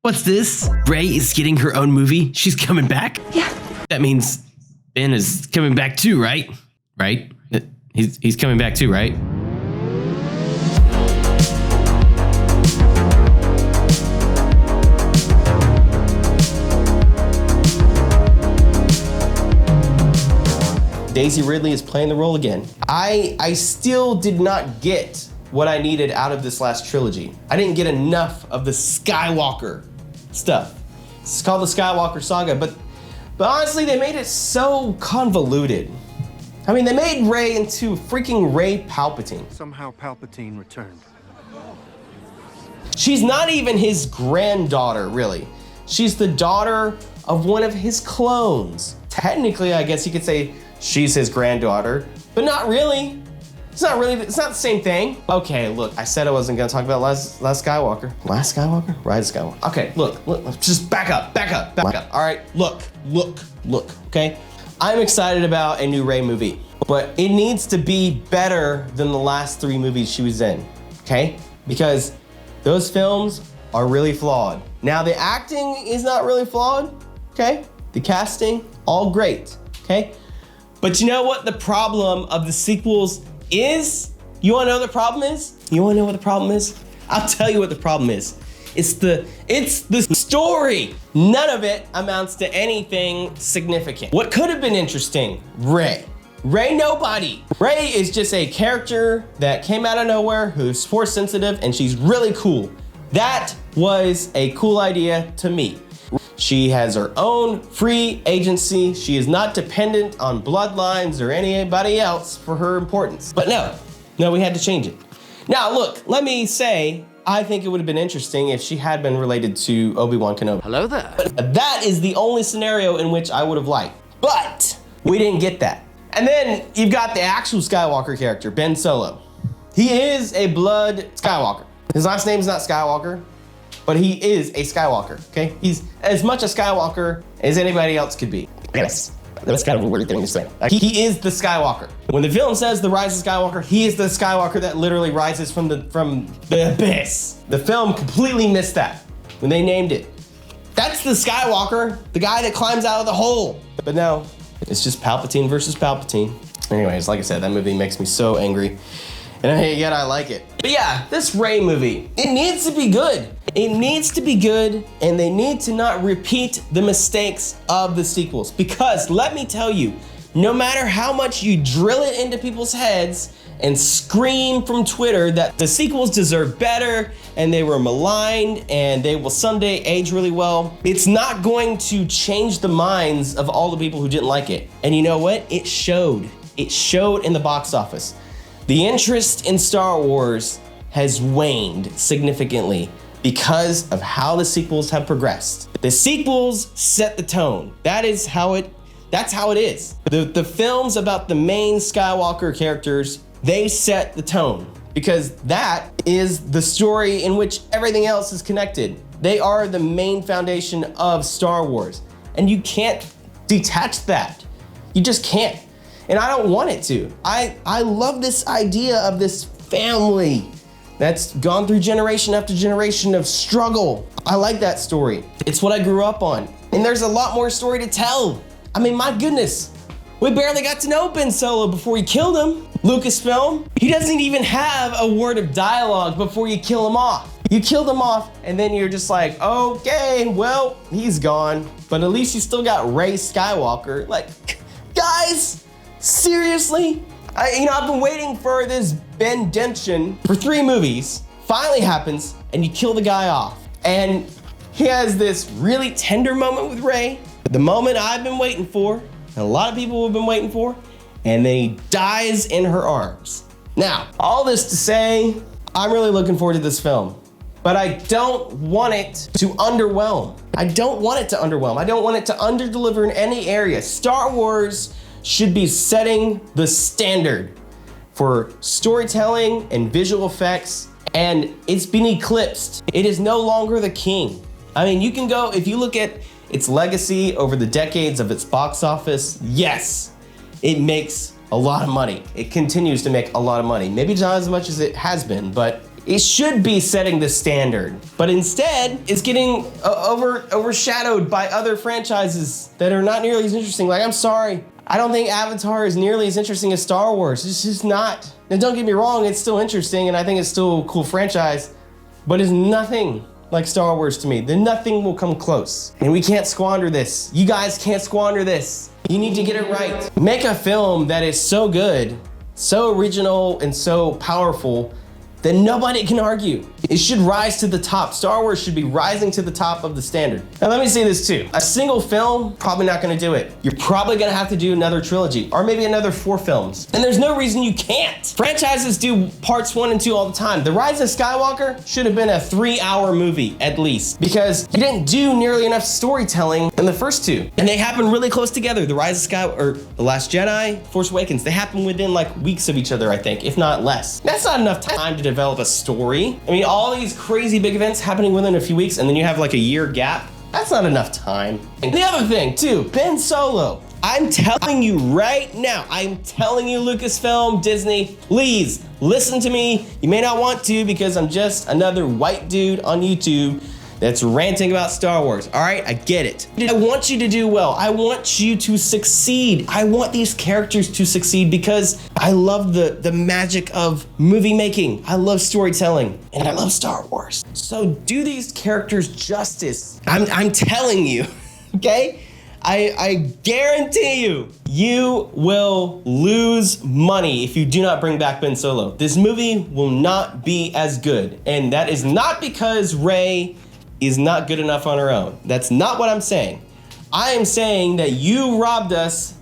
What's this? Rey is getting her own movie? She's coming back? Yeah. That means Ben is coming back too, right? Right? He's coming back too, right? Daisy Ridley is playing the role again. I still did not get what I needed out of this last trilogy. I didn't get enough of the Skywalker stuff. It's called the Skywalker saga, but honestly, they made it so convoluted. I mean, they made Rey into freaking Rey Palpatine. Somehow Palpatine returned. She's not even his granddaughter, really. She's the daughter of one of his clones. Technically, I guess you could say she's his granddaughter, but not really. It's not the same thing. Okay, look, I said I wasn't gonna talk about Last Skywalker. Last Skywalker? Rise of Skywalker. Okay, look, let's just back up. All right, look, okay? I'm excited about a new Rey movie, but it needs to be better than the last 3 movies she was in, okay? Because those films are really flawed. Now, the acting is not really flawed, okay? The casting, all great, okay? But you know what the problem of the sequels is? You wanna know what the problem is? You wanna know what the problem is? I'll tell you what the problem is. It's the story. None of it amounts to anything significant. What could have been interesting? Rey nobody. Rey is just a character that came out of nowhere who's force sensitive and she's really cool. That was a cool idea to me. She has her own free agency. She is not dependent on bloodlines or anybody else for her importance. But no, we had to change it. Now look, let me say, I think it would have been interesting if she had been related to Obi-Wan Kenobi. Hello there. But that is the only scenario in which I would have liked. But we didn't get that. And then you've got the actual Skywalker character, Ben Solo. He is a blood Skywalker. His last name is not Skywalker, but he is a Skywalker, okay? He's as much a Skywalker as anybody else could be. Yes, that's kind of a weird thing to say. He is the Skywalker. When the film says the rise of Skywalker, he is the Skywalker that literally rises from the abyss. The film completely missed that when they named it. That's the Skywalker, the guy that climbs out of the hole. But no, it's just Palpatine versus Palpatine. Anyways, like I said, that movie makes me so angry. And yet I like it. But yeah, this Rey movie, it needs to be good. It needs to be good, and they need to not repeat the mistakes of the sequels. Because let me tell you, no matter how much you drill it into people's heads and scream from Twitter that the sequels deserve better and they were maligned and they will someday age really well, it's not going to change the minds of all the people who didn't like it. And you know what? It showed. It showed in the box office. The interest in Star Wars has waned significantly because of how the sequels have progressed. The sequels set the tone. That's how it is. The films about the main Skywalker characters, they set the tone because that is the story in which everything else is connected. They are the main foundation of Star Wars, and you can't detach that. You just can't. And I don't want it to. I love this idea of this family that's gone through generation after generation of struggle. I like that story. It's what I grew up on. And there's a lot more story to tell. I mean, my goodness, we barely got to know Ben Solo before you killed him. Lucasfilm, he doesn't even have a word of dialogue before you kill him off. You killed him off, and then you're just like, okay, well, he's gone. But at least you still got Rey Skywalker. Like, guys, seriously? I've been waiting for this benediction for 3 movies. Finally happens, and you kill the guy off. And he has this really tender moment with Rey, the moment I've been waiting for, and a lot of people have been waiting for, and then he dies in her arms. Now, all this to say, I'm really looking forward to this film, but I don't want it to underwhelm. I don't want it to underwhelm. I don't want it to underdeliver in any area. Star Wars should be setting the standard for storytelling and visual effects, and it's been eclipsed. It is no longer the king. I mean, you can go, if you look at its legacy over the decades of its box office, yes, it makes a lot of money. It continues to make a lot of money. Maybe not as much as it has been, but It should be setting the standard, but instead it's getting overshadowed by other franchises that are not nearly as interesting. Like, I'm sorry, I don't think Avatar is nearly as interesting as Star Wars. It's just not. And don't get me wrong, it's still interesting and I think it's still a cool franchise, but it's nothing like Star Wars to me. Then nothing will come close. And we can't squander this. You guys can't squander this. You need to get it right. Make a film that is so good, so original, and so powerful that nobody can argue. It should rise to the top. Star Wars should be rising to the top of the standard. Now let me say this too. A single film, probably not gonna do it. You're probably gonna have to do another trilogy or maybe another 4 films. And there's no reason you can't. Franchises do parts 1 and 2 all the time. The Rise of Skywalker should have been a 3-hour movie at least, because you didn't do nearly enough storytelling in the first 2. And they happen really close together. The Rise of Skywalker, or The Last Jedi, Force Awakens, they happen within like weeks of each other, I think, if not less. That's not enough time to develop a story. I mean, all these crazy big events happening within a few weeks and then you have like a year gap. That's not enough time. And the other thing too, Ben Solo. I'm telling you right now, I'm telling you, Lucasfilm, Disney, please listen to me. You may not want to because I'm just another white dude on YouTube that's ranting about Star Wars. All right, I get it. I want you to do well. I want you to succeed. I want these characters to succeed because I love the magic of movie making. I love storytelling and I love Star Wars. So do these characters justice. I'm telling you, okay? I guarantee you, you will lose money if you do not bring back Ben Solo. This movie will not be as good. And that is not because Rey is not good enough on her own. That's not what I'm saying. I am saying that you robbed us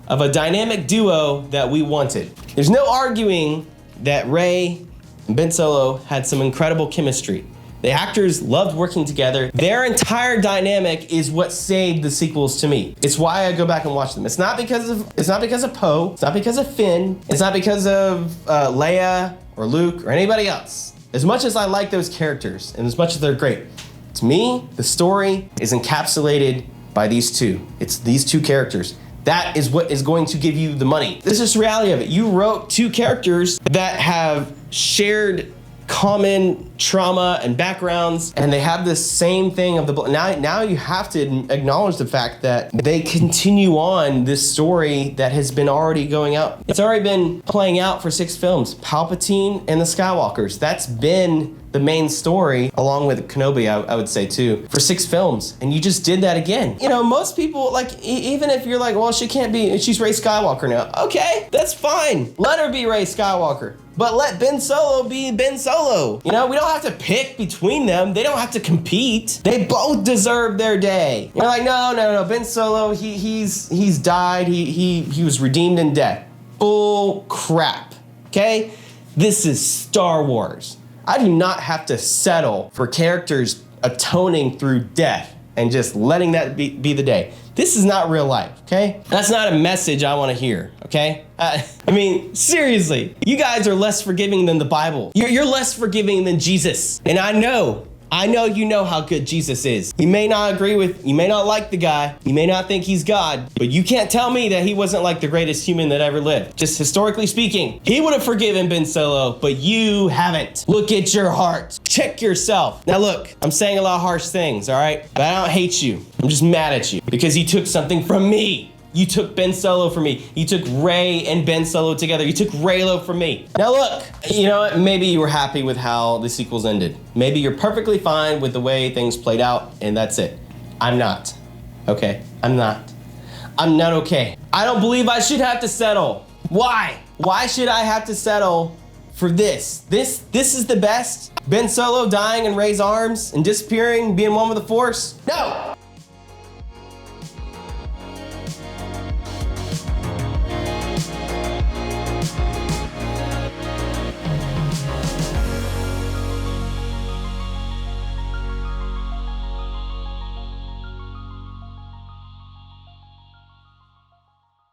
of a dynamic duo that we wanted. There's no arguing that Rey and Ben Solo had some incredible chemistry. The actors loved working together. Their entire dynamic is what saved the sequels to me. It's why I go back and watch them. It's not because of Poe. It's not because of Finn. It's not because of Leia or Luke or anybody else. As much as I like those characters and as much as they're great, to me, the story is encapsulated by these two. It's these two characters. That is what is going to give you the money. This is the reality of it. You wrote 2 characters that have shared common trauma and backgrounds, and they have this same thing of the now you have to acknowledge the fact that they continue on this story that has been already going out. It's already been playing out for 6 films. Palpatine and the Skywalkers. That's been the main story, along with Kenobi, I would say too, for 6 films. And you just did that again. You know, most people, like, even if you're like, well, she's Rey Skywalker now. Okay, that's fine. Let her be Rey Skywalker. But let Ben Solo be Ben Solo. You know, we don't have to pick between them. They don't have to compete. They both deserve their day. You're like, no. Ben Solo, he's died. He was redeemed in death. Bull crap. Okay? This is Star Wars. I do not have to settle for characters atoning through death and just letting that be the day. This is not real life, okay? That's not a message I want to hear, okay? I mean, seriously, you guys are less forgiving than the Bible. You're less forgiving than Jesus. And I know you know how good Jesus is. You may not like the guy, you may not think he's God, but you can't tell me that he wasn't like the greatest human that ever lived. Just historically speaking, he would have forgiven Ben Solo, but you haven't. Look at your heart. Check yourself. Now look, I'm saying a lot of harsh things, all right? But I don't hate you. I'm just mad at you because you took something from me. You took Ben Solo from me. You took Rey and Ben Solo together. You took reylo from me. Now look, you know what? Maybe you were happy with how the sequels ended. Maybe you're perfectly fine with the way things played out, and that's it. I'm not. Okay? I'm not. I'm not okay. I don't believe I should have to settle. Why? Why should I have to settle for this? This is the best? Ben Solo dying in Rey's arms and disappearing, being one with the Force? No!